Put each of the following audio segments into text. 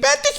35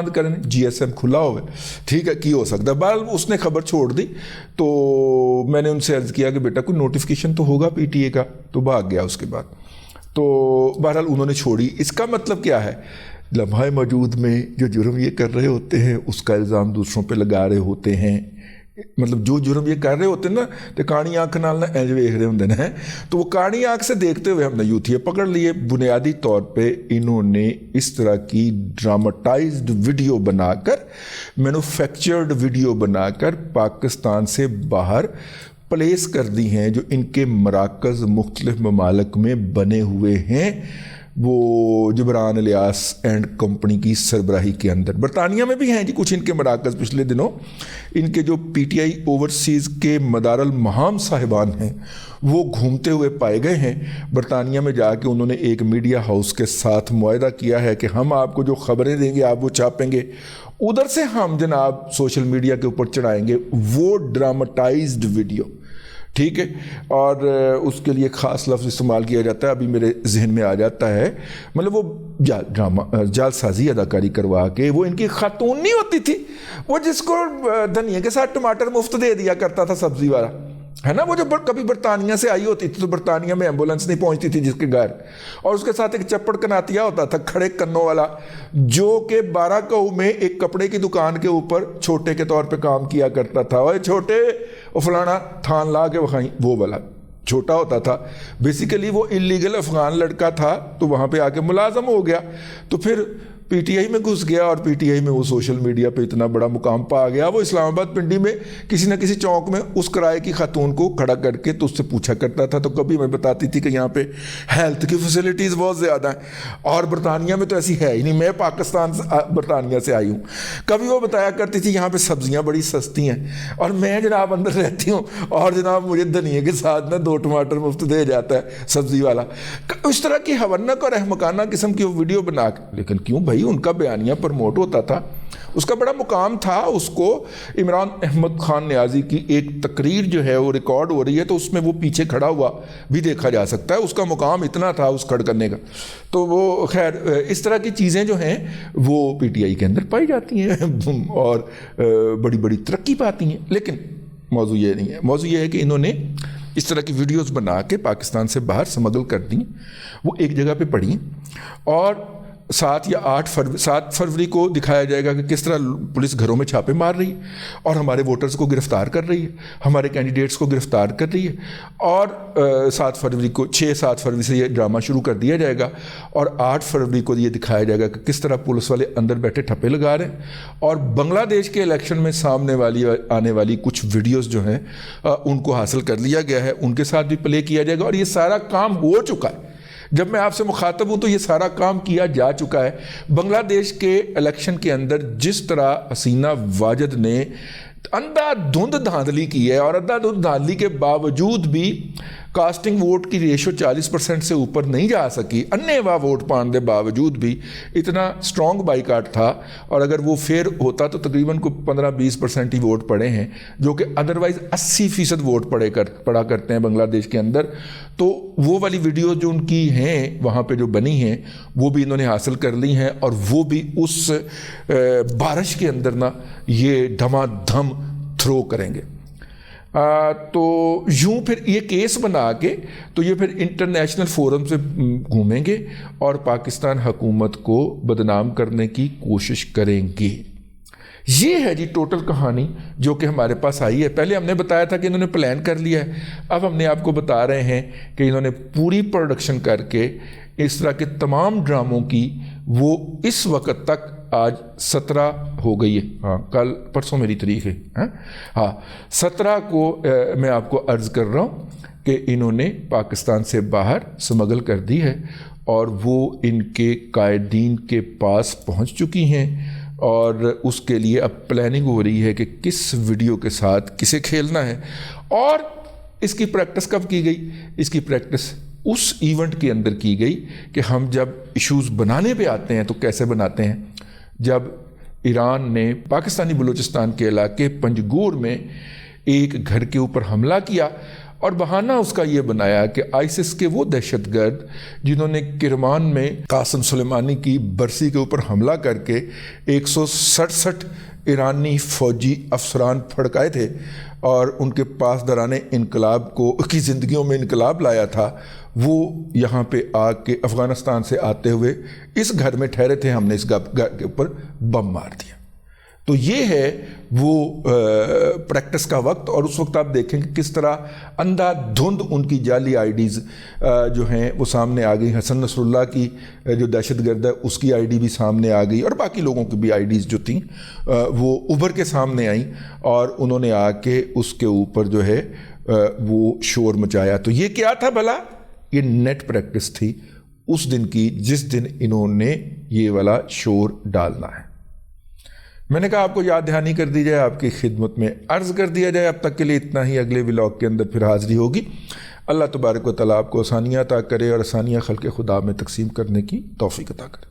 بند کریں, GSM کھلا ہوا ہے, ٹھیک ہے, کی ہو سکتا ہے. بہرحال اس نے خبر چھوڑ دی, تو میں نے ان سے عرض کیا کہ بیٹا کوئی نوٹیفیکیشن تو ہوگا PTA کا, تو بھاگ گیا اس کے بعد. تو بہرحال انہوں نے چھوڑی. اس کا مطلب کیا ہے, لمحہ موجود میں جو جرم یہ کر رہے ہوتے ہیں اس کا الزام دوسروں پہ لگا رہے ہوتے ہیں. مطلب جو جرم یہ کر رہے ہوتے ہیں نا, تو کاڑی آنکھ نال نہ اینج ویکھ رہے ہوندے ہیں, تو وہ کاڑی آنکھ سے دیکھتے ہوئے ہم نے یوتھیے پکڑ لیے. بنیادی طور پہ انہوں نے اس طرح کی ڈراماٹائزڈ ویڈیو بنا کر, مینوفیکچرڈ ویڈیو بنا کر پاکستان سے باہر پلیس کر دی ہیں, جو ان کے مراکز مختلف ممالک میں بنے ہوئے ہیں, وہ جبران الیاس اینڈ کمپنی کی سربراہی کے اندر. برطانیہ میں بھی ہیں جی کچھ ان کے مراکز. پچھلے دنوں ان کے جو PTI اوورسیز کے مدار المہام صاحبان ہیں وہ گھومتے ہوئے پائے گئے ہیں. برطانیہ میں جا کے انہوں نے ایک میڈیا ہاؤس کے ساتھ معاہدہ کیا ہے کہ ہم آپ کو جو خبریں دیں گے آپ وہ چھاپیں گے, ادھر سے ہم جناب سوشل میڈیا کے اوپر چڑھائیں گے وہ ڈراماٹائزڈ ویڈیو, ٹھیک ہے. اور اس کے لیے خاص لفظ استعمال کیا جاتا ہے, ابھی میرے ذہن میں آ جاتا ہے, مطلب وہ جال سازی اداکاری کروا کے, وہ ان کی خاتون نہیں ہوتی تھی وہ جس کو دھنیا کے ساتھ ٹماٹر مفت دے دیا کرتا تھا سبزی والا, ہے نا, وہ جو کبھی برطانیہ سے آئی ہوتی تھی تو برطانیہ میں ایمبولینس نہیں پہنچتی تھی جس کے گھر, اور اس کے ساتھ ایک چپڑ کناتیا ہوتا تھا کھڑے کنوں والا, جو کہ 12 کہو میں ایک کپڑے کی دکان کے اوپر چھوٹے کے طور پہ کام کیا کرتا تھا. اور چھوٹے فلانا تھان لا کے وہاں وہ والا چھوٹا ہوتا تھا. بیسیکلی وہ انلیگل افغان لڑکا تھا, تو وہاں پہ آ کے ملازم ہو گیا, تو پھر PTI میں گھس گیا, اور PTI میں وہ سوشل میڈیا پہ اتنا بڑا مقام پا گیا. وہ اسلام آباد پنڈی میں کسی نہ کسی چوک میں اس کرائے کی خاتون کو کھڑا کر کے تو اس سے پوچھا کرتا تھا, تو کبھی میں بتاتی تھی کہ یہاں پہ ہیلتھ کی فیسلٹیز بہت زیادہ ہیں, اور برطانیہ میں تو ایسی ہے ہی نہیں, میں پاکستان برطانیہ سے آئی ہوں. کبھی وہ بتایا کرتی تھی یہاں پہ سبزیاں بڑی سستی ہیں, اور میں جناب اندر رہتی ہوں اور جناب مجھے دھنیے کے ساتھ نا 2 ٹماٹر مفت دے جاتا ہے سبزی والا. اس طرح کی حونک اور احمقانہ قسم کی وہ ویڈیو بنا کے, لیکن کیوں بھائی, ان کا بیانیہ پروموٹ ہوتا تھا, اس کا بڑا مقام تھا. اس کو عمران احمد خان نیازی کی ایک تقریر جو ہے وہ ریکارڈ ہو رہی ہے, تو اس میں وہ پیچھے کھڑا ہوا بھی دیکھا جا سکتا ہے. اس کا مقام اتنا تھا اس کھڑ کرنے کا. تو وہ خیر اس طرح کی چیزیں جو ہیں وہ PTI کے اندر پائی جاتی ہیں اور بڑی بڑی ترقی پاتی ہیں. لیکن موضوع یہ نہیں ہے, موضوع یہ ہے کہ انہوں نے اس طرح کی ویڈیوز بنا کے پاکستان سے باہر سمگل کر دیں. وہ ایک جگہ پہ پڑی, اور 7 یا 7 فروری کو دکھایا جائے گا کہ کس طرح پولیس گھروں میں چھاپے مار رہی ہے اور ہمارے ووٹرز کو گرفتار کر رہی ہے, ہمارے کینڈیڈیٹس کو گرفتار کر رہی ہے. اور 7 فروری کو 6-7 فروری سے یہ ڈرامہ شروع کر دیا جائے گا, اور 8 فروری کو یہ دکھایا جائے گا کہ کس طرح پولیس والے اندر بیٹھے ٹھپے لگا رہے ہیں. اور بنگلہ دیش کے الیکشن میں سامنے آنے والی کچھ ویڈیوز جو ہیں ان کو حاصل کر لیا گیا ہے, ان کے ساتھ بھی پلے کیا جائے گا. اور یہ سارا کام ہو چکا ہے, جب میں آپ سے مخاطب ہوں تو یہ سارا کام کیا جا چکا ہے. بنگلہ دیش کے الیکشن کے اندر جس طرح حسینہ واجد نے اندھا دھند دھاندلی کی ہے, اور اندھا دھند دھاندلی کے باوجود بھی کاسٹنگ ووٹ کی ریشو 40% سے اوپر نہیں جا سکی, انے واہ ووٹ پان دے باوجود بھی اتنا سٹرونگ بائیکاٹ تھا. اور اگر وہ فیئر ہوتا تو تقریباً کو 15-20% ہی ووٹ پڑے ہیں, جو کہ ادروائز 80% ووٹ پڑا کرتے ہیں بنگلہ دیش کے اندر. تو وہ والی ویڈیو جو ان کی ہیں وہاں پہ جو بنی ہیں وہ بھی انہوں نے حاصل کر لی ہیں, اور وہ بھی اس بارش کے اندر نا یہ دھما دھم تھرو کریں گے. تو یوں پھر یہ کیس بنا کے تو یہ پھر انٹرنیشنل فورم سے گھومیں گے اور پاکستان حکومت کو بدنام کرنے کی کوشش کریں گے. یہ ہے جی ٹوٹل کہانی جو کہ ہمارے پاس آئی ہے. پہلے ہم نے بتایا تھا کہ انہوں نے پلان کر لیا ہے, اب ہم نے آپ کو بتا رہے ہیں کہ انہوں نے پوری پروڈکشن کر کے اس طرح کے تمام ڈراموں کی وہ اس وقت تک آج 17 ہو گئی ہے, ہاں کل پرسوں میری تاریخ ہے, ہاں 17 کو میں آپ کو عرض کر رہا ہوں کہ انہوں نے پاکستان سے باہر سمگل کر دی ہے, اور وہ ان کے قائدین کے پاس پہنچ چکی ہیں. اور اس کے لیے اب پلاننگ ہو رہی ہے کہ کس ویڈیو کے ساتھ کسے کھیلنا ہے. اور اس کی پریکٹس کب کی گئی؟ اس کی پریکٹس اس ایونٹ کے اندر کی گئی کہ ہم جب ایشوز بنانے پہ آتے ہیں تو کیسے بناتے ہیں. جب ایران نے پاکستانی بلوچستان کے علاقے پنجگور میں ایک گھر کے اوپر حملہ کیا اور بہانہ اس کا یہ بنایا کہ آئسس کے وہ دہشت گرد جنہوں نے کرمان میں قاسم سلیمانی کی برسی کے اوپر حملہ کر کے 167 ایرانی فوجی افسران پھڑکائے تھے اور ان کے پاس دران انقلاب کی زندگیوں میں انقلاب لایا تھا، وہ یہاں پہ آ کے افغانستان سے آتے ہوئے اس گھر میں ٹھہرے تھے، ہم نے اس گھر کے اوپر بم مار دیا۔ تو یہ ہے وہ پریکٹس کا وقت، اور اس وقت آپ دیکھیں کہ کس طرح اندھا دھند ان کی جعلی آئی ڈیز جو ہیں وہ سامنے آ گئی۔ حسن نصر اللہ کی جو دہشت گرد ہے اس کی آئی ڈی بھی سامنے آ گئی، اور باقی لوگوں کی بھی آئی ڈیز جو تھیں وہ ابھر کے سامنے آئیں، اور انہوں نے آ کے اس کے اوپر جو ہے وہ شور مچایا۔ تو یہ کیا تھا بھلا؟ یہ نیٹ پریکٹس تھی اس دن کی جس دن انہوں نے یہ والا شور ڈالنا ہے۔ میں نے کہا آپ کو یاد دہانی کر دی جائے، آپ کی خدمت میں عرض کر دیا جائے۔ اب تک کے لیے اتنا ہی، اگلے ولاگ کے اندر پھر حاضری ہوگی۔ اللہ تبارک و تعالیٰ آپ کو آسانیاں عطا کرے اور آسانیاں خلق خدا میں تقسیم کرنے کی توفیق عطا کرے۔